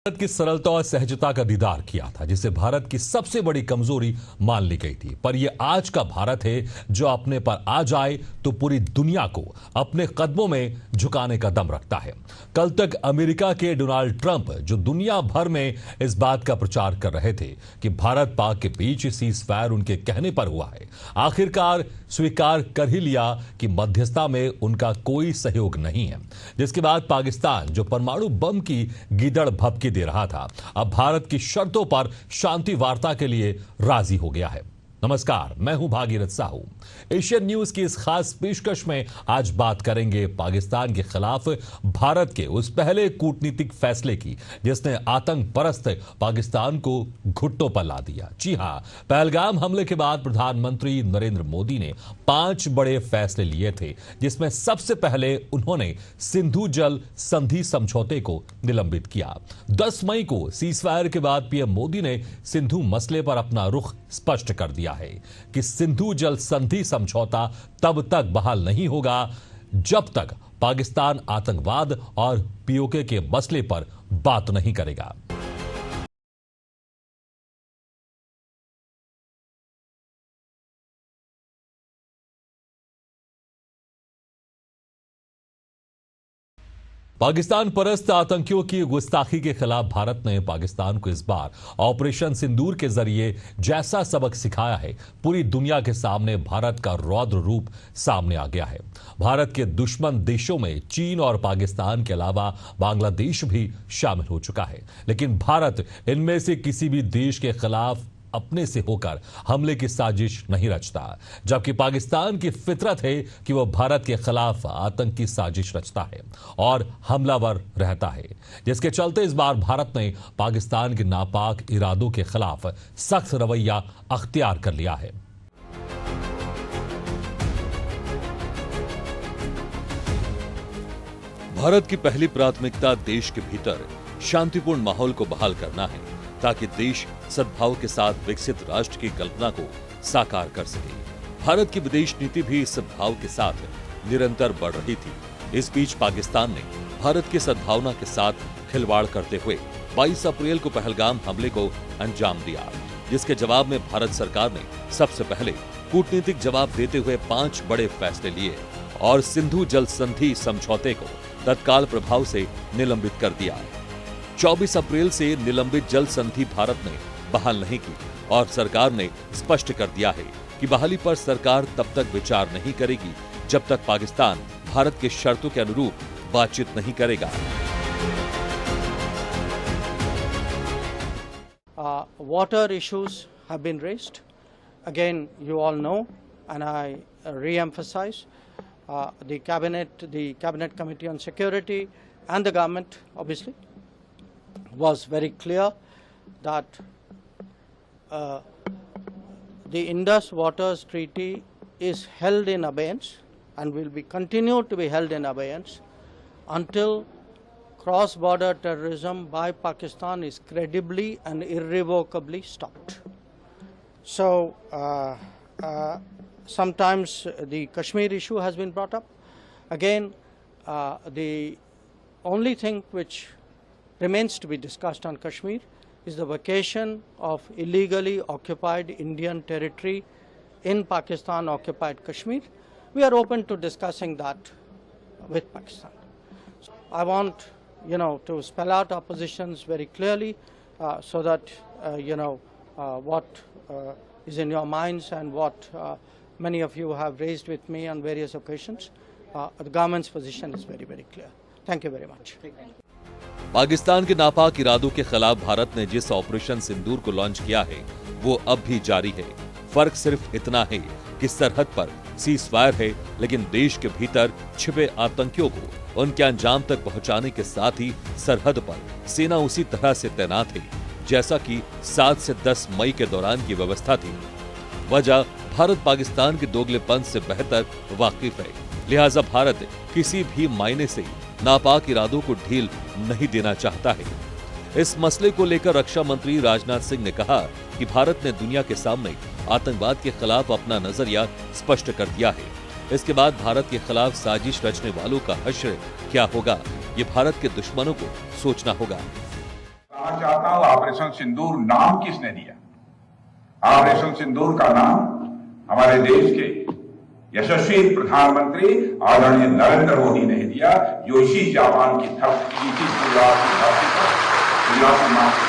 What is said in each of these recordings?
भारत की सरलता और सहजता का दीदार किया था, जिसे भारत की सबसे बड़ी कमजोरी मान ली गई थी। पर यह आज का भारत है जो अपने पर आ जाए तो पूरी दुनिया को अपने कदमों में झुकाने का दम रखता है। कल तक अमेरिका के डोनाल्ड ट्रंप जो दुनिया भर में इस बात का प्रचार कर रहे थे कि भारत पाक के बीच सीज़फायर उनके कहने पर हुआ है, आखिरकार स्वीकार कर ही लिया कि मध्यस्थता में उनका कोई सहयोग नहीं है। जिसके बाद पाकिस्तान जो परमाणु बम की गीदड़ भभकी दे रहा था, अब भारत की शर्तों पर शांति वार्ता के लिए राजी हो गया है। नमस्कार, मैं हूं भागीरथ साहू। एशियन न्यूज की इस खास पेशकश में आज बात करेंगे पाकिस्तान के खिलाफ भारत के उस पहले कूटनीतिक फैसले की जिसने आतंक परस्त पाकिस्तान को घुटनों पर ला दिया। जी हां, पहलगाम हमले के बाद प्रधानमंत्री नरेंद्र मोदी ने 5 बड़े फैसले लिए थे, जिसमें सबसे पहले उन्होंने सिंधु जल संधि समझौते को निलंबित किया। 10 मई को सीज़फायर के बाद पीएम मोदी ने सिंधु मसले पर अपना रुख स्पष्ट कर दिया है कि सिंधु जल संधि समझौता तब तक बहाल नहीं होगा जब तक पाकिस्तान आतंकवाद और पीओके के मसले पर बात नहीं करेगा। पाकिस्तान परस्त आतंकियों की गुस्ताखी के खिलाफ भारत ने पाकिस्तान को इस बार ऑपरेशन सिंदूर के जरिए जैसा सबक सिखाया है, पूरी दुनिया के सामने भारत का रौद्र रूप सामने आ गया है। भारत के दुश्मन देशों में चीन और पाकिस्तान के अलावा बांग्लादेश भी शामिल हो चुका है, लेकिन भारत इनमें से किसी भी देश के खिलाफ अपने से होकर हमले की साजिश नहीं रचता, जबकि पाकिस्तान की फितरत है कि वह भारत के खिलाफ आतंकी साजिश रचता है और हमलावर रहता है, जिसके चलते इस बार भारत ने पाकिस्तान के नापाक इरादों के खिलाफ सख्त रवैया अख्तियार कर लिया है। भारत की पहली प्राथमिकता देश के भीतर शांतिपूर्ण माहौल को बहाल करना है, ताकि देश सद्भाव के साथ विकसित राष्ट्र की कल्पना को साकार कर सके। भारत की विदेश नीति भी इस सद्भाव के साथ निरंतर बढ़ रही थी। इस बीच पाकिस्तान ने भारत की सद्भावना के साथ खिलवाड़ करते हुए 22 अप्रैल को पहलगाम हमले को अंजाम दिया, जिसके जवाब में भारत सरकार ने सबसे पहले कूटनीतिक जवाब देते हुए 5 बड़े फैसले लिए और सिंधु जल संधि समझौते को तत्काल प्रभाव से निलंबित कर दिया। 24 अप्रैल से निलंबित जल संधि भारत ने बहाल नहीं की और सरकार ने स्पष्ट कर दिया है कि बहाली पर सरकार तब तक विचार नहीं करेगी जब तक पाकिस्तान भारत के शर्तों के अनुरूप बातचीत नहीं करेगा। Water issues have been raised. Again, you all know, and I re-emphasize, the Cabinet Committee on Security and the government, obviously, was very clear that the Indus Waters Treaty is held in abeyance and will be continued to be held in abeyance until cross-border terrorism by Pakistan is credibly and irrevocably stopped. So sometimes the Kashmir issue has been brought up. Again, the only thing which remains to be discussed on Kashmir is the vacation of illegally occupied Indian territory in Pakistan occupied Kashmir. We are open to discussing that with Pakistan. So I want to spell out our positions very clearly so that what is in your minds and what many of you have raised with me on various occasions. The government's position is very, very clear. Thank you very much. Pakistan के नापाक इरादों के खिलाफ भारत ने जिस operation Sindoor को launch किया है, वो अब भी जारी है। फर्क सिर्फ इतना है कि सरहद पर सीज़फायर है, लेकिन देश के भीतर छिपे आतंकियों को उनके अंजाम तक पहुंचाने के साथ ही सरहद पर सेना उसी तरह से तैनात है जैसा कि 7 से 10 मई के दौरान की व्यवस्था थी। वजह भारत पाकिस्तान के दोगलेपन से बेहतर वाकिफ है, लिहाजा भारत किसी भी मायने से नापाक इरादों को ढील नहीं देना चाहता है। इस मसले को लेकर रक्षा मंत्री राजनाथ सिंह ने कहा कि भारत ने दुनिया के सामने आतंकवाद के खिलाफ अपना नजरिया स्पष्ट कर दिया है। इसके बाद भारत के खिलाफ साजिश रचने वालों का हश्र क्या होगा, ये भारत के दुश्मनों को सोचना होगा। जानना चाहता हूं, ऑपरेशन सिंदूर नाम किसने दिया? ऑपरेशन सिंदूर का नाम हमारे देश के यशस्वी प्रधानमंत्री आदरणीय नरेंद्र मोदी ने दिया, जो इसी जापान की धरती, इसी गुजरात की धरती पर गुजराती नाम से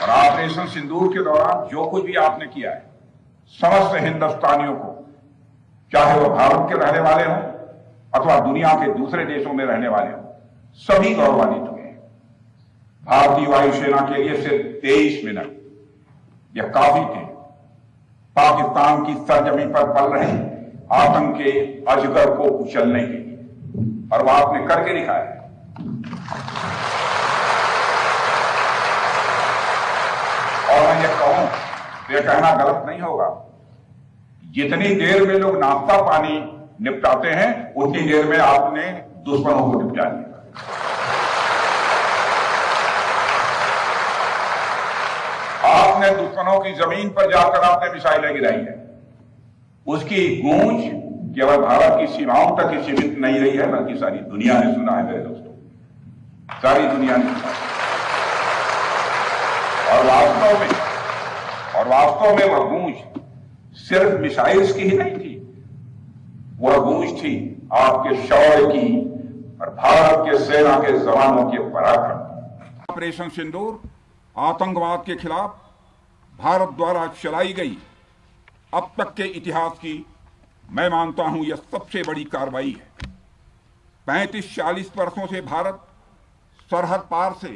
और ऑपरेशन सिंदूर के दौरान जो कुछ भी आपने किया है, समस्त हिंदुस्तानियों को, चाहे वो भारत के रहने वाले हों अथवा दुनिया के दूसरे देशों में रहने वाले हों, सभी गौरवान्वित हुए हैं। भारतीय वायुसेना के लिए सिर्फ 23 मिनट यह काफी थे पाकिस्तान की सरजमी पर पल रहे आतंक के अजगर को कुचलने के लिए, और वह आपने करके दिखाया है। और मैं ये कहूं, यह कहना गलत नहीं होगा, जितनी देर में लोग नाश्ता पानी निपटाते हैं उतनी देर में आपने दुश्मनों को निपटा लिया। आपने दुश्मनों की जमीन पर जाकर आपने मिसाइलें गिराई है। उसकी गूंज केवल भारत की सीमाओं तक ही सीमित नहीं रही है, बल्कि सारी दुनिया ने सुना है मेरे दोस्तों, सारी दुनिया ने सुना। और वास्तव में वह गूंज सिर्फ मिसाइल्स की ही नहीं थी, वह गूंज थी आपके शौर्य की और भारत के सेना के जवानों के पराक्रम। ऑपरेशन सिंदूर आतंकवाद के खिलाफ भारत द्वारा चलाई गई अब तक के इतिहास की, मैं मानता हूं, यह सबसे बड़ी कार्रवाई है। 35-40 वर्षों से भारत सरहद पार से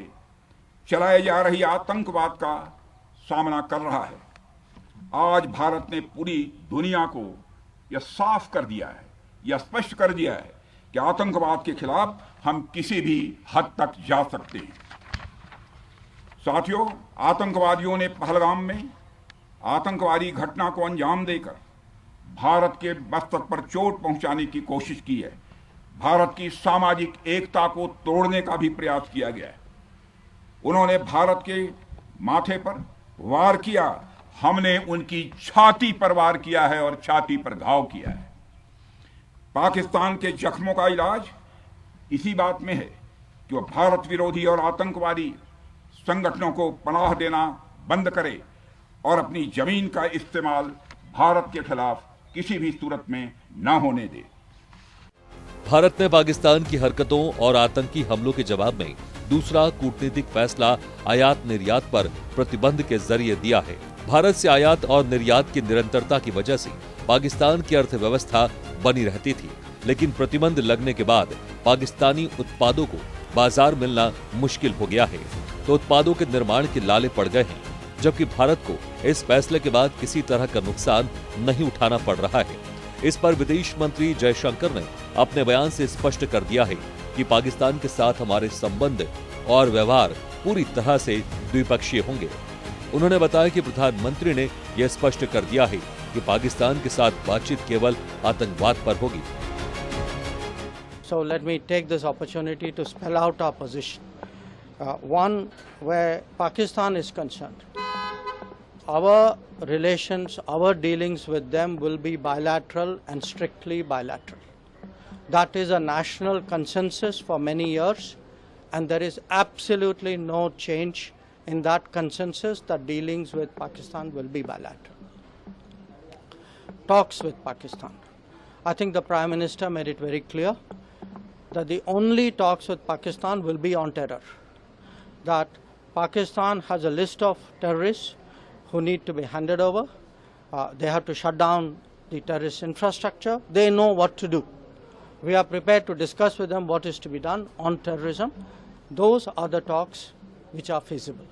चलाए जा रही आतंकवाद का सामना कर रहा है। आज भारत ने पूरी दुनिया को यह साफ कर दिया है, यह स्पष्ट कर दिया है कि आतंकवाद के खिलाफ हम किसी भी हद तक जा सकते हैं। साथियों, आतंकवादियों ने पहलगाम में आतंकवादी घटना को अंजाम देकर भारत के मस्तक पर चोट पहुंचाने की कोशिश की है। भारत की सामाजिक एकता को तोड़ने का भी प्रयास किया गया है। उन्होंने भारत के माथे पर वार किया, हमने उनकी छाती पर वार किया है और छाती पर घाव किया है। पाकिस्तान के जख्मों का इलाज इसी बात में है कि वह भारत विरोधी और आतंकवादी संगठनों को पनाह देना बंद करे और अपनी जमीन का इस्तेमाल भारत के खिलाफ किसी भी सूरत में न होने दे। भारत ने पाकिस्तान की हरकतों और आतंकी हमलों के जवाब में दूसरा कूटनीतिक फैसला आयात निर्यात पर प्रतिबंध के जरिए दिया है। भारत से आयात और निर्यात की निरंतरता की वजह से पाकिस्तान की अर्थव्यवस्था बनी रहती थी, लेकिन प्रतिबंध लगने के बाद पाकिस्तानी उत्पादों को बाजार मिलना मुश्किल हो गया है, तो उत्पादों के निर्माण के लाले पड़ गए हैं, जबकि भारत को इस फैसले के बाद किसी तरह का नुकसान नहीं उठाना पड़ रहा है। इस पर विदेश मंत्री जयशंकर ने अपने बयान से स्पष्ट कर दिया है कि पाकिस्तान के साथ हमारे संबंध और व्यवहार पूरी तरह से द्विपक्षीय होंगे। उन्होंने बताया कि प्रधानमंत्री ने यह स्पष्ट कर दिया है कि पाकिस्तान के साथ बातचीत केवल आतंकवाद पर होगी। So let me take this opportunity to spell out our position. One, where Pakistan is concerned, our relations, our dealings with them will be bilateral and strictly bilateral. That is a national consensus for many years, and there is absolutely no change in that consensus that dealings with Pakistan will be bilateral. Talks with Pakistan. I think the Prime Minister made it very clear that the only talks with Pakistan will be on terror. That Pakistan has a list of terrorists who need to be handed over. They have to shut down the terrorist infrastructure. They know what to do. We are prepared to discuss with them what is to be done on terrorism. Those are the talks which are feasible.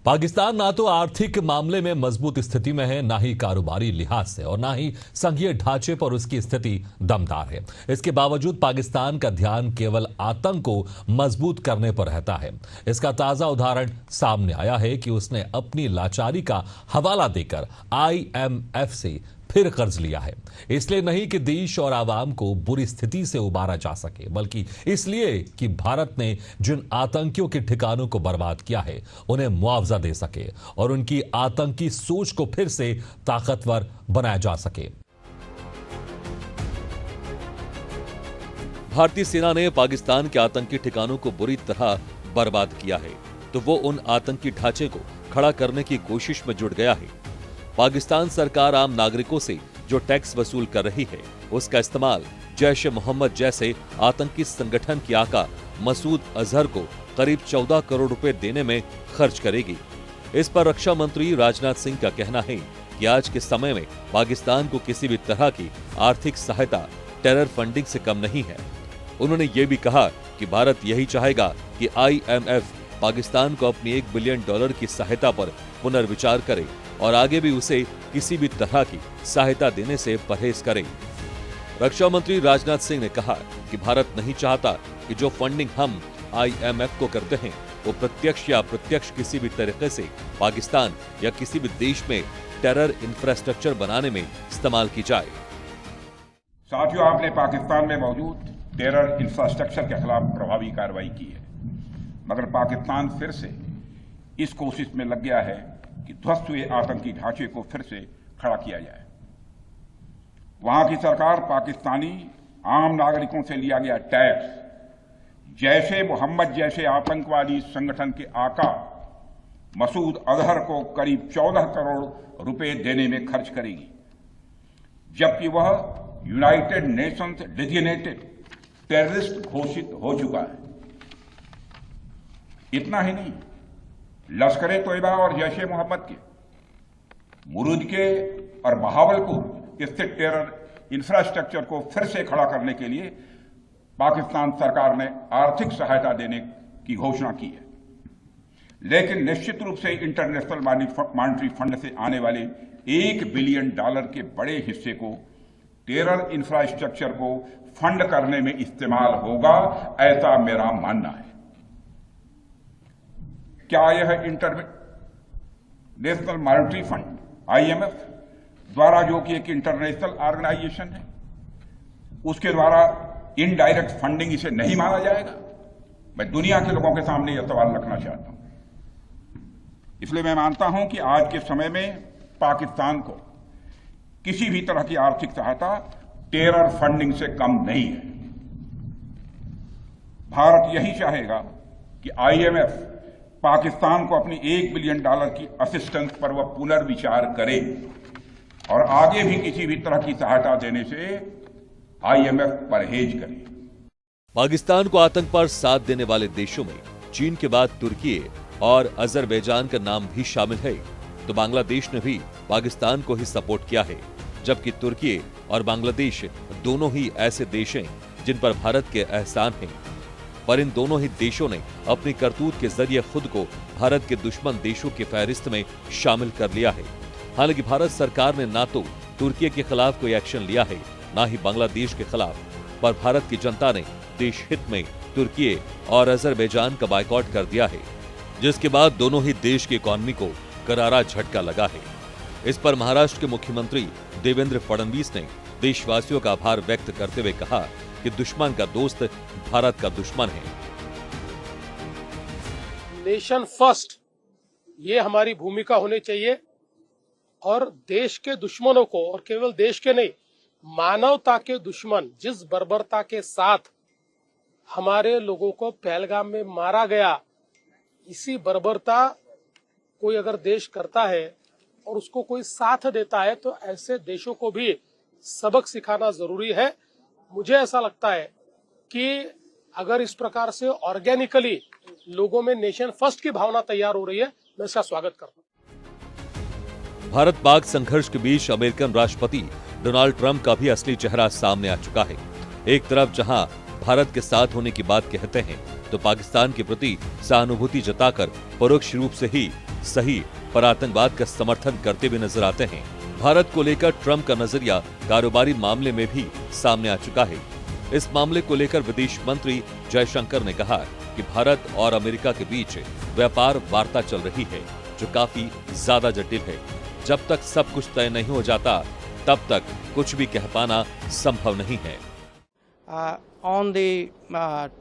Pakistan ना तो आर्थिक मामले में मजबूत स्थिति में है, ना ही कारोबारी लिहाज से, और ना ही संघीय ढांचे पर उसकी स्थिति दमदार है। इसके बावजूद पाकिस्तान का ध्यान केवल आतंक को मजबूत करने पर रहता है। इसका ताजा उदाहरण सामने आया है कि उसने अपनी लाचारी का हवाला देकर IMF से फिर कर्ज लिया है। इसलिए नहीं कि देश और आवाम को बुरी स्थिति से उबारा जा सके, बल्कि इसलिए कि भारत ने जिन आतंकियों के ठिकानों को बर्बाद किया है उन्हें मुआवजा दे सके और उनकी आतंकी सोच को फिर से ताकतवर बनाया जा सके। भारतीय सेना ने पाकिस्तान के आतंकी ठिकानों को बुरी तरह बर्बाद किया है तो वो उन आतंकी ढांचे को खड़ा करने की कोशिश में जुट गया है। पाकिस्तान सरकार आम नागरिकों से जो टैक्स वसूल कर रही है उसका इस्तेमाल जैश ए मोहम्मद जैसे आतंकी संगठन की आका मसूद अजहर को करीब 14 करोड़ रुपए देने में खर्च करेगी। इस पर रक्षा मंत्री राजनाथ सिंह का कहना है कि आज के समय में पाकिस्तान को किसी भी तरह की आर्थिक सहायता टेरर फंडिंग से कम नहीं है। उन्होंने ये भी कहा कि भारत यही चाहेगा कि IMF पाकिस्तान को अपनी $1 बिलियन की सहायता पर पुनर्विचार करे और आगे भी उसे किसी भी तरह की सहायता देने से परहेज करे। रक्षा मंत्री राजनाथ सिंह ने कहा कि भारत नहीं चाहता कि जो फंडिंग हम IMF को करते हैं वो प्रत्यक्ष या अप्रत्यक्ष किसी भी तरीके से पाकिस्तान या किसी भी देश में टेरर इंफ्रास्ट्रक्चर बनाने में इस्तेमाल की जाए। साथियों, आपने पाकिस्तान में मौजूद टेरर इंफ्रास्ट्रक्चर के खिलाफ प्रभावी कार्रवाई की है, मगर पाकिस्तान फिर से इस कोशिश में लग गया है कि ध्वस्त हुए आतंकी ढांचे को फिर से खड़ा किया जाए। वहां की सरकार पाकिस्तानी आम नागरिकों से लिया गया टैक्स जैश ए मोहम्मद जैसे आतंकवादी संगठन के आका मसूद अजहर को करीब 14 करोड़ रुपए देने में खर्च करेगी, जबकि वह यूनाइटेड नेशंस डेजिग्नेटेड टेररिस्ट घोषित हो चुका है। इतना ही नहीं, लश्कर-ए-तोयबा और जैश-ए मोहम्मद के मुरूद के और बहावलपुर स्थित टेरर इंफ्रास्ट्रक्चर को फिर से खड़ा करने के लिए पाकिस्तान सरकार ने आर्थिक सहायता देने की घोषणा की है, लेकिन निश्चित रूप से इंटरनेशनल मॉनेटरी फंड से आने वाले $1 बिलियन के बड़े हिस्से को टेरर इंफ्रास्ट्रक्चर को फंड करने में इस्तेमाल होगा, ऐसा मेरा मानना है। क्या यह इंटरनेशनल मॉनेटरी फंड IMF द्वारा, जो कि एक इंटरनेशनल ऑर्गेनाइजेशन है, उसके द्वारा इनडायरेक्ट फंडिंग इसे नहीं माना जाएगा? मैं दुनिया के लोगों के सामने यह सवाल रखना चाहता हूं। इसलिए मैं मानता हूं कि आज के समय में पाकिस्तान को किसी भी तरह की आर्थिक सहायता टेरर फंडिंग से कम नहीं है। भारत यही चाहेगा कि IMF पाकिस्तान को अपनी $1 बिलियन की असिस्टेंस पर वह पुनर्विचार करे और आगे भी किसी भी तरह की सहायता देने से IMF परहेज करे। पाकिस्तान को आतंक पर साथ देने वाले देशों में चीन के बाद तुर्की और अजरबैजान का नाम भी शामिल है, तो बांग्लादेश ने भी पाकिस्तान को ही सपोर्ट किया है, जबकि तुर्की और बांग्लादेश दोनों ही ऐसे देश हैं जिन पर भारत के एहसान हैं। पर इन दोनों ही देशों ने अपनी करतूत के जरिए खुद को भारत के दुश्मन देशों की फहरिस्त में शामिल कर लिया है। हालांकि भारत सरकार ने ना तो तुर्की के खिलाफ कोई एक्शन लिया है, ना ही बांग्लादेश के खिलाफ, पर भारत की जनता ने देश हित में तुर्की और अजरबैजान का बायकॉट कर दिया है, जिसके बाद दोनों ही देश की इकॉनमी को करारा झटका लगा है। इस पर महाराष्ट्र के मुख्यमंत्री देवेंद्र फडणवीस ने देशवासियों का आभार व्यक्त करते हुए कहा कि दुश्मन का दोस्त भारत का दुश्मन है। नेशन फर्स्ट, ये हमारी भूमिका होनी चाहिए और देश के दुश्मनों को, और केवल देश के नहीं, मानवता के दुश्मन जिस बर्बरता के साथ हमारे लोगों को पहलगाम में मारा गया, इसी बर्बरता कोई अगर देश करता है और उसको कोई साथ देता है तो ऐसे देशों को भी सबक सिखाना जरूरी है। मुझे ऐसा लगता है कि अगर इस प्रकार से ऑर्गेनिकली लोगों में नेशन फर्स्ट की भावना तैयार हो रही है, मैं इसका स्वागत करता हूं। भारत पाक संघर्ष के बीच अमेरिकन राष्ट्रपति डोनाल्ड ट्रंप का भी असली चेहरा सामने आ चुका है। एक तरफ जहां भारत के साथ होने की बात कहते हैं, तो पाकिस्तान के प्रति सहानुभूति जताकर परोक्ष रूप से ही सही पर आतंकवाद का समर्थन करते हुए नजर आते हैं। भारत को लेकर ट्रंप का नजरिया कारोबारी मामले में भी सामने आ चुका है। इस मामले को लेकर विदेश मंत्री जयशंकर ने कहा कि भारत और अमेरिका के बीच व्यापार वार्ता चल रही है, जो काफी ज्यादा जटिल है। जब तक सब कुछ तय नहीं हो जाता, तब तक कुछ भी कह पाना संभव नहीं है। On the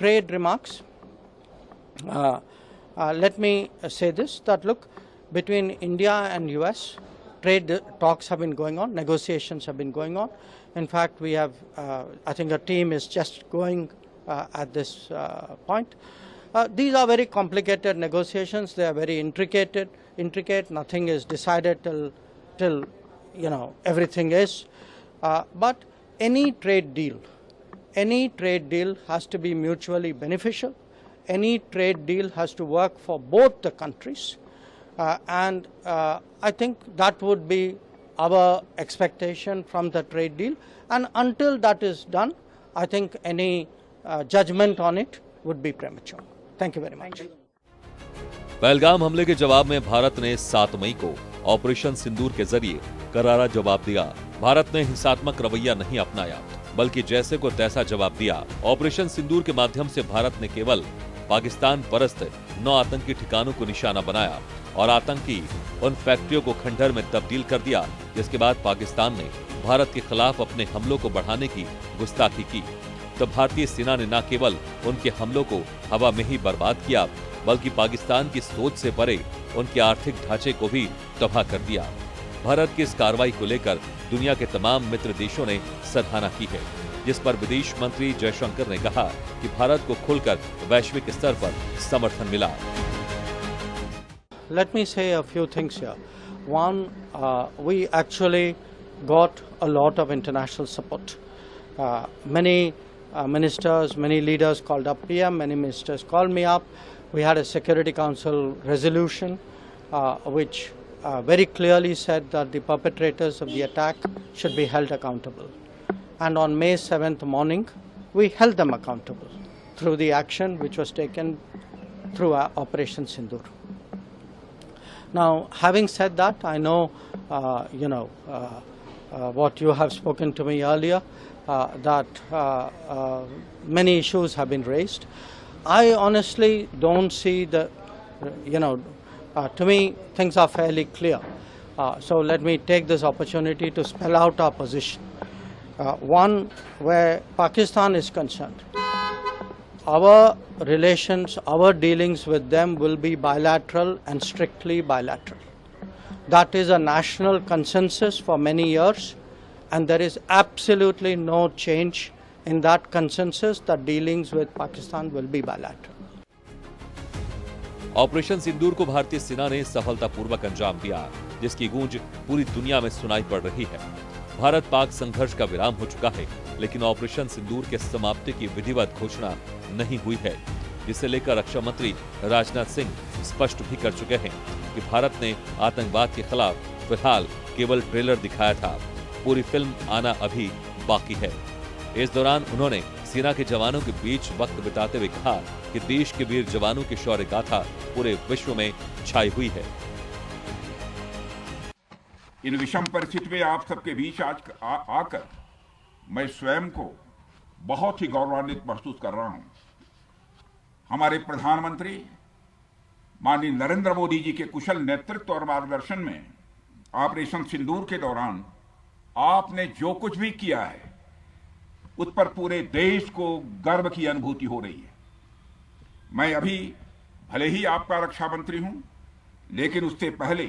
trade remarks, let me say this, that look, between India and US, trade talks have been going on, negotiations have been going on. In fact, we have, I think a team is just going at this point. These are very complicated negotiations. They are very intricate. Nothing is decided till everything is. But any trade deal has to be mutually beneficial. Any trade deal has to work for both the countries. And I think that would be our expectation from the trade deal. And until that is done, I think any judgment on it would be premature. Thank you very much. Pahalgam हमले के जवाब में भारत ने 7 मई को operation सिंदूर के जरिए करारा जवाब दिया। भारत ने हिंसात्मक रवैया नहीं अपनाया, बल्कि जैसे को तैसा जवाब दिया। ऑपरेशन सिंदूर के माध्यम से भारत ने केवल पाकिस्तान परस्त 9 आतंकी ठिकानों को निशाना बनाया और आतंकी उन फैक्ट्रियों को खंडहर में तब्दील कर दिया, जिसके बाद पाकिस्तान ने भारत के खिलाफ अपने हमलों को बढ़ाने की गुस्ताखी की। तो भारतीय सेना ने न केवल उनके हमलों को हवा में ही बर्बाद किया, बल्कि पाकिस्तान की सोच से परे उनके आर्थिक ढांचे को भी तबाह कर दिया। भारत की इस कार्रवाई को लेकर दुनिया के तमाम मित्र देशों ने सराहना की है, जिस पर विदेश मंत्री जयशंकर ने कहा कि भारत को खुलकर वैश्विक स्तर पर समर्थन मिला। Let me say a few things here. One, we actually got a lot of international support. Many ministers, many leaders called up PM, many ministers called me up. We had a Security Council resolution which very clearly said that the perpetrators of the attack should be held accountable. And on May 7th morning, we held them accountable through the action which was taken through Operation Sindoor. Now, having said that, I know, what you have spoken to me earlier, that many issues have been raised. I honestly don't see to me, things are fairly clear. So let me take this opportunity to spell out our position. One, where Pakistan is concerned, our relations, our dealings with them will be bilateral and strictly bilateral. That is a national consensus for many years, and there is absolutely no change in that consensus that dealings with Pakistan will be bilateral. Operation Sindoor को भारतीय सेना ने सफलतापूर्वक अंजाम दिया, जिसकी गूंज पूरी दुनिया में सुनाई पड़ रही है। भारत पाक संघर्ष का विराम हो चुका है, लेकिन ऑपरेशन सिंदूर के समाप्ति की विधिवत घोषणा नहीं हुई है, जिसे लेकर रक्षा मंत्री राजनाथ सिंह स्पष्ट भी कर चुके हैं कि भारत ने आतंकवाद के खिलाफ फिलहाल केवल ट्रेलर दिखाया था, पूरी फिल्म आना अभी बाकी है। इस दौरान उन्होंने सेना के जवानों के बीच वक्त बिताते हुए कहा कि देश के वीर जवानों की शौर्य गाथा पूरे विश्व में छाई हुई है। इन विषम परिस्थिति में आप सबके बीच आज आकर मैं स्वयं को बहुत ही गौरवान्वित महसूस कर रहा हूं। हमारे प्रधानमंत्री माननीय नरेंद्र मोदी जी के कुशल नेतृत्व और मार्गदर्शन में ऑपरेशन सिंदूर के दौरान आपने जो कुछ भी किया है, उस पर पूरे देश को गर्व की अनुभूति हो रही है। मैं अभी भले ही आपका रक्षा मंत्री हूं, लेकिन उससे पहले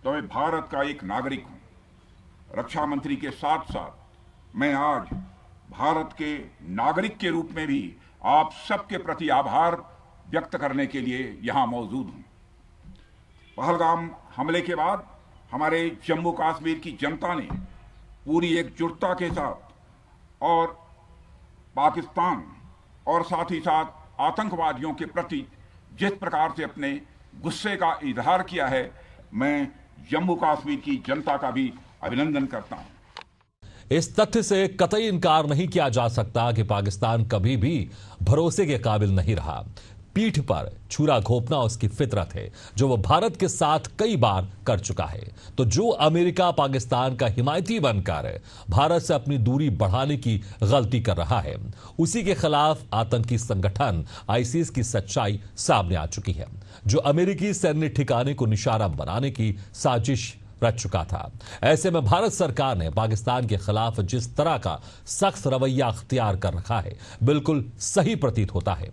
तो मैं भारत का एक नागरिक हूं। रक्षा मंत्री के साथ साथ मैं आज भारत के नागरिक के रूप में भी आप सबके प्रति आभार व्यक्त करने के लिए यहां मौजूद हूं। पहलगाम हमले के बाद हमारे जम्मू कश्मीर की जनता ने पूरी एकजुटता के साथ और पाकिस्तान और साथ ही साथ आतंकवादियों के प्रति जिस प्रकार से अपने गुस्से का इजहार किया है, मैं जम्मू कश्मीर की जनता का भी अभिनंदन करता हूं। इस तथ्य से कतई इनकार नहीं किया जा सकता कि पाकिस्तान कभी भी भरोसे के काबिल नहीं रहा। पीठ पर छुरा घोंपना उसकी फितरत है, जो वो भारत के साथ कई बार कर चुका है। तो जो अमेरिका पाकिस्तान का हिमायती बनकर भारत से अपनी दूरी बढ़ाने की गलती कर रहा है, उसी के खिलाफ आतंकी संगठन आईसिस की सच्चाई सामने आ चुकी है, जो अमेरिकी सैन्य ठिकाने को निशाना बनाने की साजिश रच चुका था। ऐसे में भारत सरकार ने पाकिस्तान के खिलाफ जिस तरह का सख्त रवैया अख्तियार कर रखा है, बिल्कुल सही प्रतीत होता है।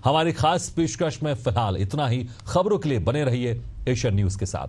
हमारी खास पेशकश में फिलहाल इतना ही। खबरों के लिए बने रहिए एशियन न्यूज के साथ।